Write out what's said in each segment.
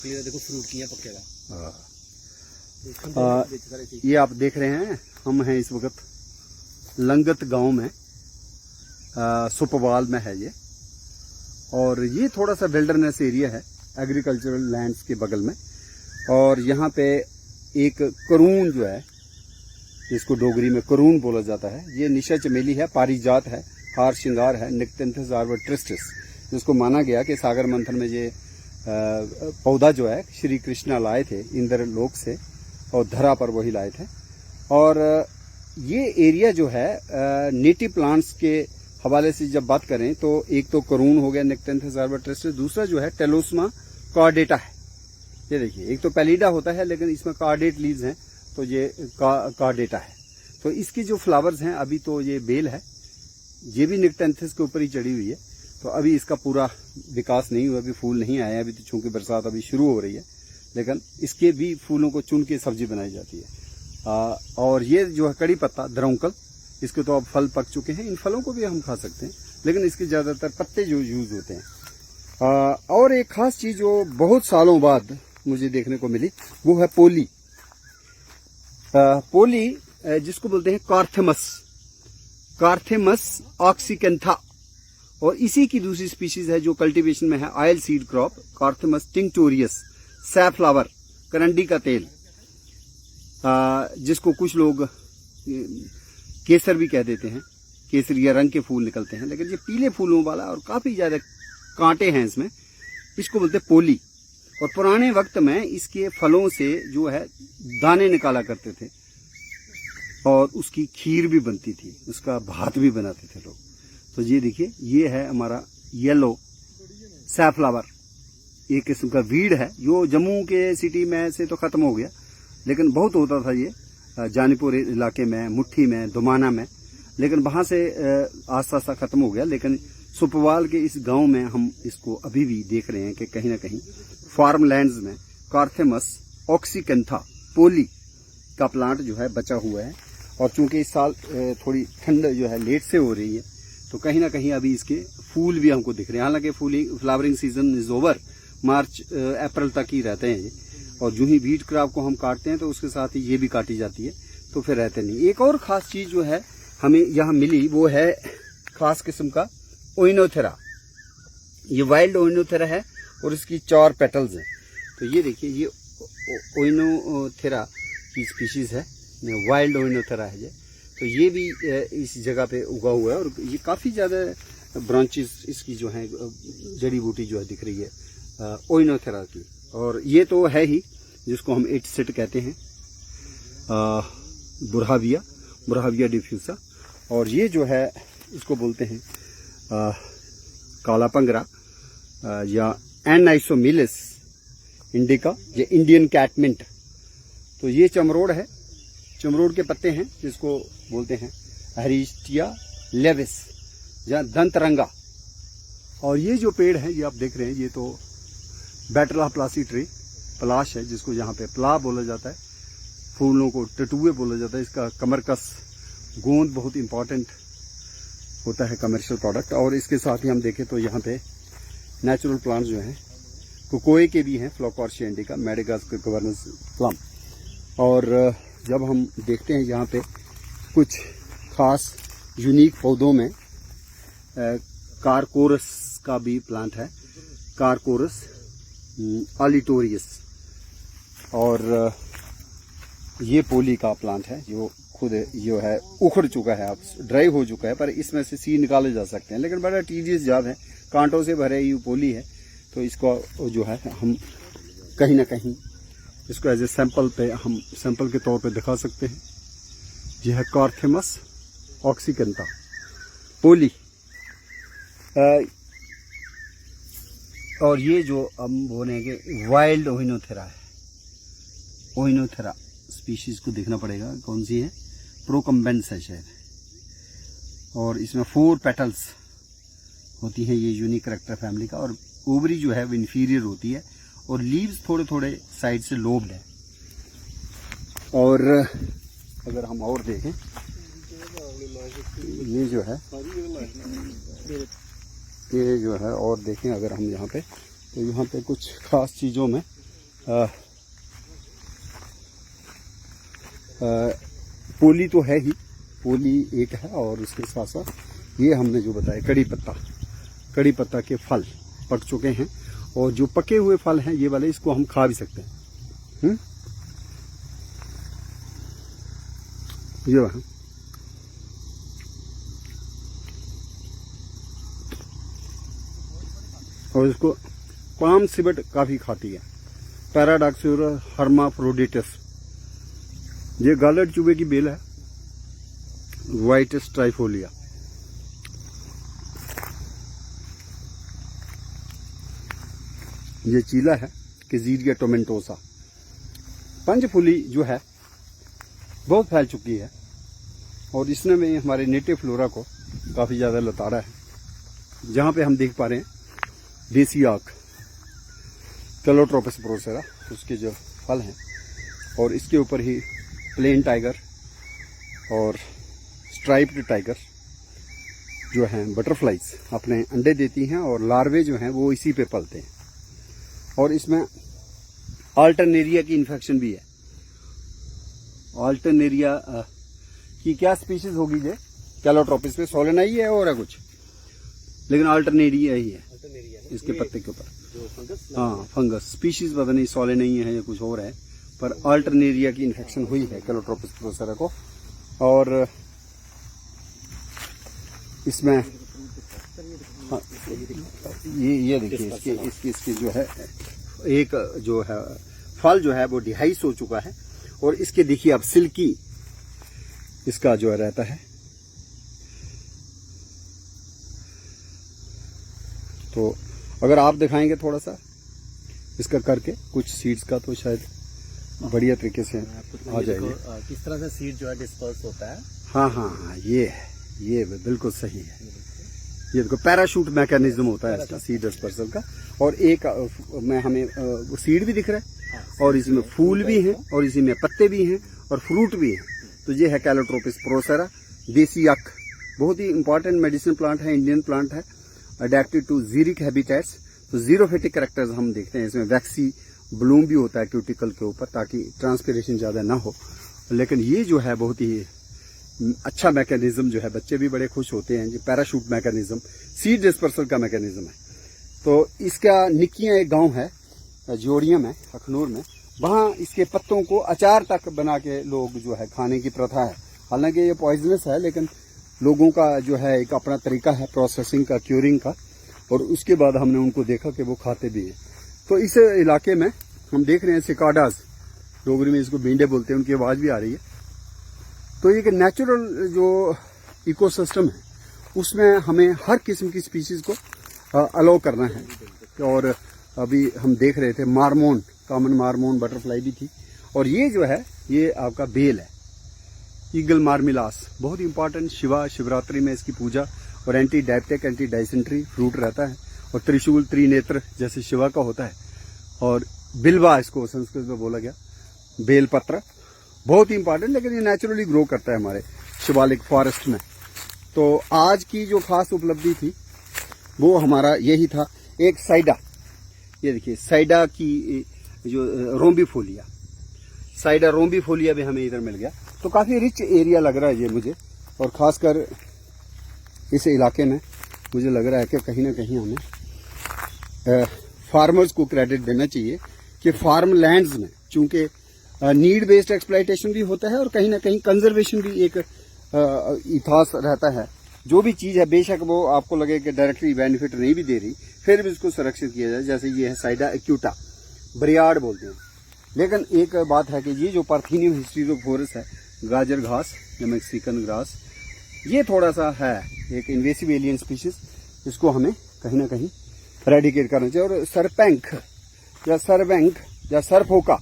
देखो फ्रूट की है पक्के का। ये आप देख रहे हैं, हम हैं इस वक्त लंगत गांव में, सुपवाल में है ये। और ये थोड़ा सा विल्डरनेस एरिया है, एग्रीकल्चरल लैंड्स के बगल में। और यहाँ पे एक करून जो है, जिसको डोगरी में करून बोला जाता है, ये निशा चमेली है, पारिजात है, हार श्रृंगार है, निक्टेंथस आर्बर ट्रिस्टिस, जिसको माना गया कि सागर मंथन में ये पौधा जो है श्री कृष्णा लाए थे इंद्र लोक से और धरा पर वही लाए थे। और ये एरिया जो है नेटिव प्लांट्स के हवाले से जब बात करें तो एक तो करून हो गया, निक्टेंथस आर्बर ट्रिस्टिस, दूसरा जो है टेलोस्मा कॉर्डेटा है। ये देखिए, एक तो पैलिडा होता है लेकिन इसमें कॉर्डेट लीव्स हैं, तो ये कॉर्डेटा है। तो इसकी जो फ्लावर्स हैं, अभी तो ये बेल है, ये भी निक्टेंथस के ऊपर ही चढ़ी हुई है, तो अभी इसका पूरा विकास नहीं हुआ, अभी फूल नहीं आए, अभी तो चूंकि बरसात अभी शुरू हो रही है, लेकिन इसके भी फूलों को चुन के सब्जी बनाई जाती है। और ये जो है कड़ी पत्ता दरौंकल, इसके तो अब फल पक चुके हैं, इन फलों को भी हम खा सकते हैं, लेकिन इसके ज्यादातर पत्ते जो यूज होते हैं। और एक खास चीज जो बहुत सालों बाद मुझे देखने को मिली, वो है पोली। पोली जिसको बोलते हैं कार्थेमस ऑक्सीकेंथा, और इसी की दूसरी स्पीशीज है जो कल्टीवेशन में है, ऑयल सीड क्रॉप कार्थेमस टिंक्टोरियस, सैफ्लावर, करंडी का तेल, जिसको कुछ लोग केसर भी कह देते हैं, केसरिया रंग के फूल निकलते हैं, लेकिन ये पीले फूलों वाला और काफी ज्यादा कांटे हैं इसमें, इसको बोलते हैं पोली। और पुराने वक्त में इसके फलों से जो है दाने निकाला करते थे और उसकी खीर भी बनती थी, उसका भात भी बनाते थे लोग। तो ये देखिए, ये है हमारा येलो सैफ्लावर, एक किस्म का वीड है जो जम्मू के सिटी में से तो खत्म हो गया, लेकिन बहुत होता था ये जानीपुर इलाके में, मुट्ठी में, दुमाना में, लेकिन वहां से आस्ता आस्ता खत्म हो गया। लेकिन सुपवाल के इस गांव में हम इसको अभी भी देख रहे हैं कि कहीं ना कहीं फार्म लैंड्स में कार्थेमस ऑक्सीकेंथा पोली का प्लांट जो है बचा हुआ है। और चूंकि इस साल थोड़ी ठंड जो है लेट से हो रही है, तो कहीं ना कहीं अभी इसके फूल भी हमको दिख रहे हैं। हालांकि फ्लावरिंग सीजन इज ओवर, मार्च अप्रैल तक ही रहते हैं ये, और जो ही व्हीट क्रॉप को हम काटते हैं तो उसके साथ ही ये भी काटी जाती है, तो फिर रहते नहीं। एक और खास चीज जो है हमें यहाँ मिली, वो है खास किस्म का ओइनोथेरा। ये वाइल्ड ओइनोथेरा है और इसकी 4 पेटल्स हैं। तो ये देखिए, ये ओइनोथेरा की स्पीशीज है, वाइल्ड ओइनोथेरा है ये। तो ये भी इस जगह पे उगा हुआ है और ये काफी ज्यादा ब्रांचेस इसकी जो है, जड़ी बूटी जो है दिख रही है ओइनोथेरा की। और ये तो है ही जिसको हम 8 सेट कहते हैं, बुरहाविया डिफ्यूसा। और ये जो है इसको बोलते हैं काला पंगरा या एनाइसोमिलिस इंडिका, ये इंडियन कैटमिंट। तो ये चमरोड़ है, चमरोड़ के पत्ते हैं जिसको बोलते हैं हरीस्टिया लेविस या दंतरंगा। और ये जो पेड़ है, ये आप देख रहे हैं, ये तो बैटला प्लासी ट्री, पलाश है, जिसको यहाँ पे प्ला बोला जाता है, फूलों को टटुए बोला जाता है। इसका कमरकस गोंद बहुत इंपॉर्टेंट होता है, कमर्शियल प्रोडक्ट। और इसके साथ ही हम देखें तो यहाँ पे नेचुरल प्लांट्स जो हैं, कोकोए के भी हैं, फ्लोकॉर्शिया इंडिका, मेडागास्कर गवर्नेंस प्लम। और जब हम देखते हैं यहाँ पे कुछ खास यूनिक पौधों में कारकोरस का भी प्लांट है, कारकोरस ऑलिटोरियस। और ये पोली का प्लांट है जो खुद जो है उखड़ चुका है, अब ड्राई हो चुका है, पर इसमें से सीड निकाले जा सकते हैं, लेकिन बड़ा टीडियस जॉब है, कांटों से भरे ये पोली है। तो इसको जो है हम कहीं ना कहीं इसको एज ए सैंपल पे, हम सैंपल के तौर पे दिखा सकते हैं। यह है कार्थेमस ऑक्सीकेंथा पोली। और ये जो हम बोलेंगे वाइल्ड ओइनोथेरा है, ओइनोथेरा स्पीशीज को देखना पड़ेगा कौन सी है, प्रोकम्बेंस है शायद। और इसमें 4 पेटल्स होती हैं, ये यूनिक करेक्टर फैमिली का। और ओवरी जो है वो इन्फीरियर होती है और लीव्स थोड़े थोड़े साइड से लोब्ड है। और अगर हम और देखें, ये जो है और देखें अगर हम यहाँ पे, तो यहाँ पे कुछ खास चीज़ों में पोली तो है ही, पोली एक है, और उसके साथ साथ ये हमने जो बताया कड़ी पत्ता के फल पक चुके हैं, और जो पके हुए फल हैं ये वाले, इसको हम खा भी सकते हैं। ये वहाँ और इसको पाम सिबट काफी खाती है, पैराडॉक्सियोरा हर्माफ्रोडिटस। ये गालर चूहे की बेल है, वाइटस ट्राइफोलिया। ये चीला है, केजीरिया टोमेंटोसा। पंचफूली जो है बहुत फैल चुकी है, और इसने में हमारे नेटिव फ्लोरा को काफी ज्यादा लताड़ा है। जहां पे हम देख पा रहे हैं देसी आक, कैलोट्रोपस प्रोसेरा, उसके जो फल हैं, और इसके ऊपर ही प्लेन टाइगर और स्ट्राइप्ड टाइगर जो हैं, बटरफ्लाइज अपने अंडे देती हैं, और लार्वे जो हैं वो इसी पे पलते हैं। और इसमें अल्टरनेरिया की इन्फेक्शन भी है। अल्टरनेरिया की क्या स्पीशीज होगी ये कैलोट्रोपिस पे? सोलेना ही है और है कुछ, लेकिन अल्टरनेरिया ही है इसके पत्ते के ऊपर। हाँ, फंगस स्पीशीज पता नहीं, सोलेना ही है या कुछ और है, पर अल्टरनेरिया की इन्फेक्शन हुई है कैलोट्रोपिस प्रोसेरा को। और इसमें हाँ, ये देखिए इसकी जो है एक जो है फल जो है वो डिहाइस हो चुका है, और इसके देखिए अब सिल्की इसका जो रहता है। तो अगर आप दिखाएंगे थोड़ा सा इसका करके कुछ सीड्स का, तो शायद बढ़िया तरीके से आ जाएंगे। किस तरह से सीड जो है डिस्पर्स होता है। हाँ, ये बिल्कुल सही है। ये देखो पैराशूट मैकेनिज्म होता है इसका, सीड डिस्पर्सल का। और एक में हमें सीड भी दिख रहा है, और इसमें फूल भी हैं, और इसी में पत्ते भी हैं, और फ्रूट भी हैं। तो ये है कैलोट्रोपिस प्रोसेरा देसी अक। बहुत ही इंपॉर्टेंट मेडिसिन प्लांट है, इंडियन प्लांट है, अडेप्टेड टू जीरिक हैबिटेट्स। तो जीरोफिटिक कैरेक्टर्स हम देखते हैं इसमें। वैक्सी ब्लूम भी होता है क्यूटिकल के ऊपर, ताकि ट्रांसपिरेशन ज्यादा ना हो। लेकिन ये जो है बहुत ही अच्छा मैकेनिज्म जो है, बच्चे भी बड़े खुश होते हैं। ये पैराशूट मैकेनिज्म सीड डिस्पर्सल का मैकेनिज्म है। तो इसका निक्कियां एक गांव है जोड़िया में, अखनूर में, वहां इसके पत्तों को अचार तक बना के लोग जो है खाने की प्रथा है। हालांकि ये पॉइजनस है, लेकिन लोगों का जो है एक अपना तरीका है प्रोसेसिंग का, क्यूरिंग का, और उसके बाद हमने उनको देखा कि वो खाते भी हैं। तो इस इलाके में हम देख रहे हैं सिकाडास, डोगरी में इसको भींडे बोलते हैं, उनकी आवाज भी आ रही है। तो ये कि नेचुरल जो इकोसिस्टम है उसमें हमें हर किस्म की स्पीशीज को अलाउ करना है। और अभी हम देख रहे थे मार्मोन, कॉमन मार्मोन बटरफ्लाई भी थी, और ये जो है ये आपका बेल है, ईगल मार्मिलास, बहुत इंपॉर्टेंट। शिवरात्रि में इसकी पूजा, और anti diabetic, anti dysentery fruit रहता है, और त्रिशूल त्रिनेत्र जैसे शिवा का होता है। और बिल्वा इसको संस्कृत में बोला गया, बेलपत्र, बहुत ही इंपॉर्टेंट। लेकिन ये नेचुरली ग्रो करता है हमारे शिवालिक फॉरेस्ट में। तो आज की जो खास उपलब्धि थी वो हमारा यही था। एक साइडा, ये देखिए साइडा की जो रोम्बिफोलिया, साइडा रोम्बिफोलिया भी हमें इधर मिल गया। तो काफी रिच एरिया लग रहा है ये मुझे, और खासकर इस इलाके में मुझे लग रहा है कि कहीं ना कहीं हमें फार्मर्स को क्रेडिट देना चाहिए कि फार्म लैंड्स में, चूंकि नीड बेस्ड एक्सप्लॉयटेशन भी होता है, और कहीं ना कहीं कंजर्वेशन भी एक इथास रहता है। जो भी चीज है, बेशक वो आपको लगे कि डायरेक्टली बेनिफिट नहीं भी दे रही, फिर भी उसको सुरक्षित किया जाए। जैसे ये है साइडा एक्यूटा, बरियाड बोलते हैं। लेकिन एक बात है कि ये जो पार्थेनियम हिस्टेरोफोरस है, गाजर घास या मैक्सिकन ग्रास, ये थोड़ा सा है एक इन्वेसिव एलियन स्पीशीज, इसको हमें कहीं ना कहीं रेडिकेट करना चाहिए। और सरपैंक या सरबैंक या सरफोका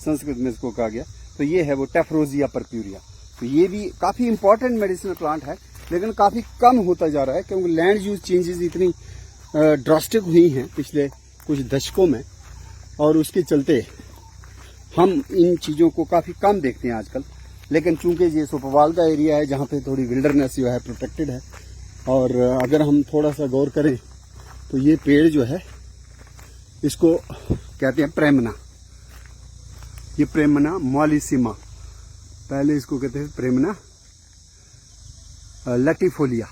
संस्कृत में इसको कहा गया, तो ये है वो टेफ्रोजिया परप्यूरिया। तो ये भी काफी इंपॉर्टेंट मेडिसिनल प्लांट है, लेकिन काफी कम होता जा रहा है, क्योंकि लैंड यूज चेंजेस इतनी ड्रास्टिक हुई हैं पिछले कुछ दशकों में, और उसके चलते हम इन चीजों को काफी कम देखते हैं आजकल। लेकिन चूंकि ये सुपरवाल का एरिया है, जहाँ पे थोड़ी विल्डरनेस जो है प्रोटेक्टेड है, और अगर हम थोड़ा सा गौर करें तो ये पेड़ जो है इसको कहते हैं प्रेमना, ये प्रेमना मॉलिसिमा, पहले इसको कहते हैं प्रेमना लैटिफोलिया।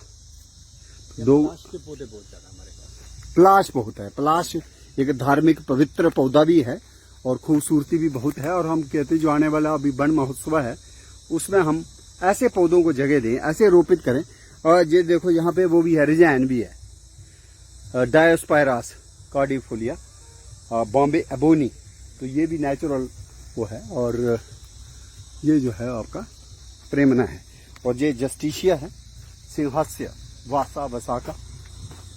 दो पलाश के पौधे बहुत ज्यादा हमारे पास। पलाश बहुत है। पलाश एक धार्मिक पवित्र पौधा भी है और खूबसूरती भी बहुत है। और हम कहते हैं जो आने वाला अभी वन महोत्सव है उसमें हम ऐसे पौधों को जगह दें, ऐसे रोपित करें। और ये देखो यहाँ पे वो भी है, रिजाइन भी है, डायोस्पायरास कार्डिफोलिया, बॉम्बे एबोनी, तो ये भी नेचुरल वो है। और ये जो है आपका प्रेमना है। और ये जस्टिशिया है, सिंहास्य वासा वसाका,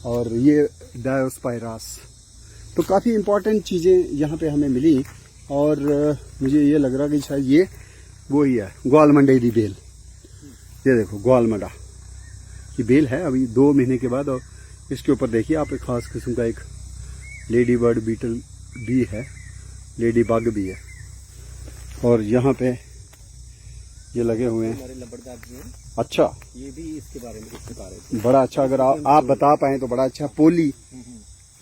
और ये डायोस्पायरास। तो काफ़ी इम्पोर्टेंट चीज़ें यहाँ पे हमें मिली। और मुझे ये लग रहा कि शायद ये वो ही है ग्वालमंडे की बेल। ये देखो ग्वालमंडा की बेल है अभी 2 महीने के बाद। और इसके ऊपर देखिए आप एक खास किस्म का एक लेडी बर्ड बीटल भी है, लेडी बग भी है। और यहाँ पे ये लगे हुए हैं हमारे लंबरदार जी हैं, अच्छा, ये भी इसके बारे में कुछ बता रहे थे। बड़ा अच्छा। अगर आप बता पाए तो बड़ा अच्छा। पोली,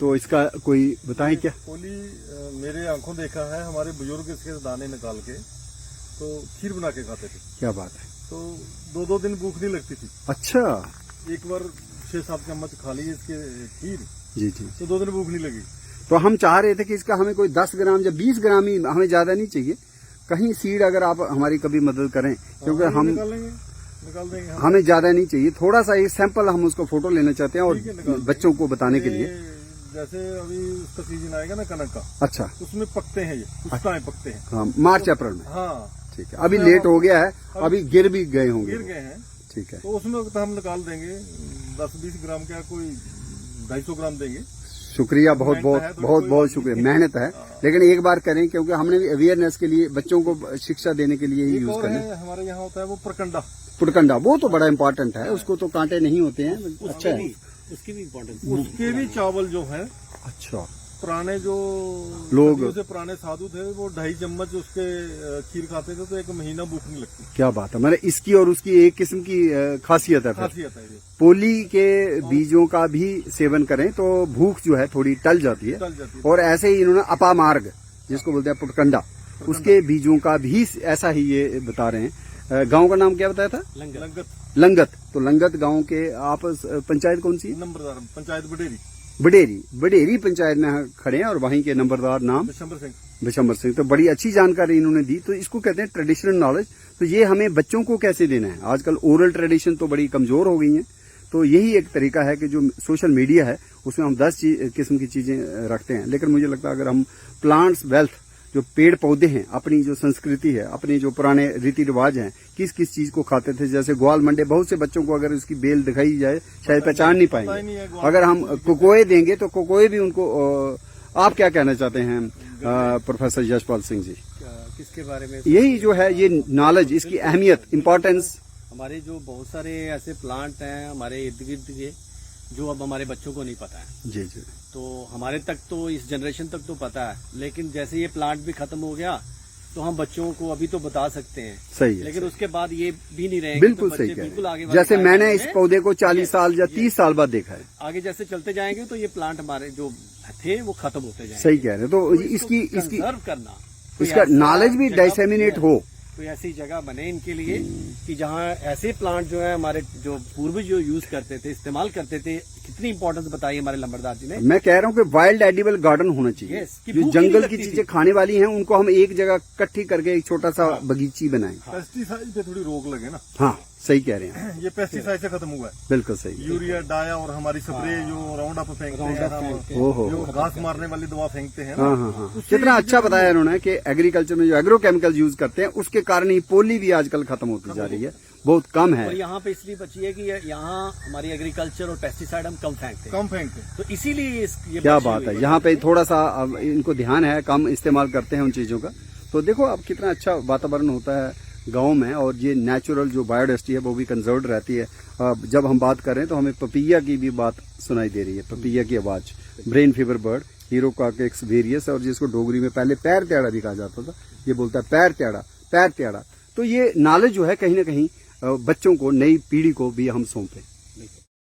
तो इसका कोई बताएं क्या? पोली मेरे आंखों देखा है, हमारे बुजुर्ग इसके दाने निकाल के तो खीर बना के खाते थे। क्या बात है। तो 2-2 दिन भूख नहीं लगती थी। अच्छा, एक बार 6-7 चम्मच खा ली इसके खीर, जी जी। तो 2 दिन भूख नहीं लगी। तो हम चाह रहे थे कि इसका हमें कोई 10 ग्राम या 20 ग्राम ही, हमें ज्यादा नहीं चाहिए। कहीं सीड अगर आप हमारी कभी मदद करें, क्योंकि हम निकाल देंगे हम। हमें ज्यादा नहीं चाहिए, थोड़ा सा एक सैंपल हम उसको फोटो लेना चाहते हैं और ठीक है, निकाल देंगे। बच्चों को बताने के लिए। जैसे अभी उसका सीजन आएगा ना कनक का, अच्छा, उसमें पकते हैं ये, कुछ टाइम पकते हैं। हाँ, मार्च अप्रैल में। हाँ, ठीक है, अभी लेट हो गया है, अभी गिर भी गए होंगे। गिर गए हैं। ठीक है, तो उसमें तो हम निकाल देंगे 10-20 ग्राम का, कोई 250 ग्राम देंगे। शुक्रिया, बहुत बहुत बहुत बहुत शुक्रिया। मेहनत है, लेकिन एक बार करें, क्योंकि हमने भी अवेयरनेस के लिए बच्चों को शिक्षा देने के लिए ही एक यूज और करना। है, हमारे यहाँ होता है वो प्रकंडा। पुटकंडा, वो तो बड़ा इम्पोर्टेंट है, उसको तो कांटे नहीं होते हैं। अच्छा है, उसकी भी इम्पोर्टेंस। उसके भी चावल जो है, अच्छा, पुराने जो लोग सदियों से पुराने साधु थे वो 2.5 चम्मच उसके खीर खाते थे तो 1 महीना भूख नहीं लगती। क्या बात है। मैंने इसकी और उसकी एक किस्म की खासियत है। फिर खासियत है ये, पोली के बीजों का भी सेवन करें तो भूख जो है थोड़ी टल जाती है। टल जाती है। और ऐसे ही इन्होंने अपामार्ग, जिसको बोलते हैं पुटकंडा, उसके बीजों का भी ऐसा ही ये बता रहे हैं। गांव का नाम क्या बताया था? लंगत लंगत। तो लंगत गांव के आप पंचायत कौन सी? नंबरदार पंचायत बडेरी, बडेरी पंचायत में खड़े हैं और वहीं के नंबरदार नाम बिशंबर सिंह। तो बड़ी अच्छी जानकारी इन्होंने दी। तो इसको कहते हैं ट्रेडिशनल नॉलेज। तो ये हमें बच्चों को कैसे देना है? आजकल ओरल ट्रेडिशन तो बड़ी कमजोर हो गई है। तो यही एक तरीका है कि जो सोशल मीडिया है उसमें हम 10 किस्म की चीजें रखते हैं, लेकिन मुझे लगता है अगर हम प्लांट्स वेल्थ, जो पेड़ पौधे हैं, अपनी जो संस्कृति है, अपने जो पुराने रीति रिवाज हैं, किस किस चीज को खाते थे, जैसे ग्वालमंडे, बहुत से बच्चों को अगर उसकी बेल दिखाई जाए शायद पहचान नहीं पाएंगे। अगर हम कोकोए देंगे तो कोकोए भी उनको। आप क्या कहना चाहते हैं प्रोफेसर यशपाल सिंह जी? किसके बारे में? यही जो है ये नॉलेज, इसकी अहमियत, इम्पोर्टेंस। हमारे जो बहुत सारे ऐसे प्लांट हैं हमारे इर्द गिर्द के, जो अब हमारे बच्चों को नहीं पता है। जी जी। तो हमारे तक तो, इस जनरेशन तक तो पता है, लेकिन जैसे ये प्लांट भी खत्म हो गया तो हम बच्चों को अभी तो बता सकते हैं। सही है, लेकिन उसके बाद ये भी नहीं रहेंगे। बिल्कुल तो सही बच्चे कह बिल्कुल रहे आगे हैं। जैसे मैंने इस पौधे को 40 साल या 30 साल बाद देखा है। आगे जैसे चलते जाएंगे तो ये प्लांट हमारे जो थे वो खत्म होते जाएंगे। सही कह रहे हैं। तो इसकी कंजर्व करना, इसका नॉलेज भी डिसेमिनेट हो। कोई ऐसी जगह बने इनके लिए कि जहाँ ऐसे प्लांट जो है हमारे जो पूर्वज जो यूज करते थे, इस्तेमाल करते थे, कितनी इंपॉर्टेंस बताई हमारे लंबरदार जी ने। मैं कह रहा हूँ कि वाइल्ड एडिबल गार्डन होना चाहिए। Yes, कि जो भूख जंगल नहीं की लगती चीजें खाने वाली हैं उनको हम एक जगह इकट्ठी करके एक छोटा सा बगीची बनाएं। पेस्टिसाइड पे थोड़ी रोक लगे ना। हाँ, सही कह रहे हैं, ये पेस्टिसाइड से खत्म हुआ है। बिल्कुल सही। यूरिया, डाया और हमारी स्प्रे जो राउंड अप फेंकते हैं, ओहो, जो घास मारने वाली दवा फेंकते हैं, हाँ हाँ हाँ। कितना अच्छा बताया उन्होंने कि एग्रीकल्चर में जो एग्रो केमिकल यूज करते हैं उसके कारण ही पोली भी आजकल खत्म होती जा रही है, बहुत कम है। और यहाँ पे इसलिए बची है कि यहाँ हमारी एग्रीकल्चर और पेस्टिसाइड हम कम फेंकते हैं, तो इसीलिए ये क्या बात है। यहाँ पे थोड़ा सा इनको ध्यान है, कम इस्तेमाल करते हैं उन चीजों का। तो देखो अब कितना अच्छा वातावरण होता है गांव में, और ये नेचुरल जो बायोडाइवर्सिटी है वो भी कंजर्व्ड रहती है। जब हम बात कर रहे हैं तो हमें पपीया की भी बात सुनाई दे रही है, पपीया की आवाज। ब्रेन फीवर बर्ड, हीरोकार्केक्स वेरियस, और जिसको डोगरी में पहले पैर त्याड़ा भी कहा जाता था, ये बोलता है पैर त्याड़ा, पैर त्याड़ा। तो ये नॉलेज जो है कहीं ना कहीं बच्चों को, नई पीढ़ी को भी हम सौंपें।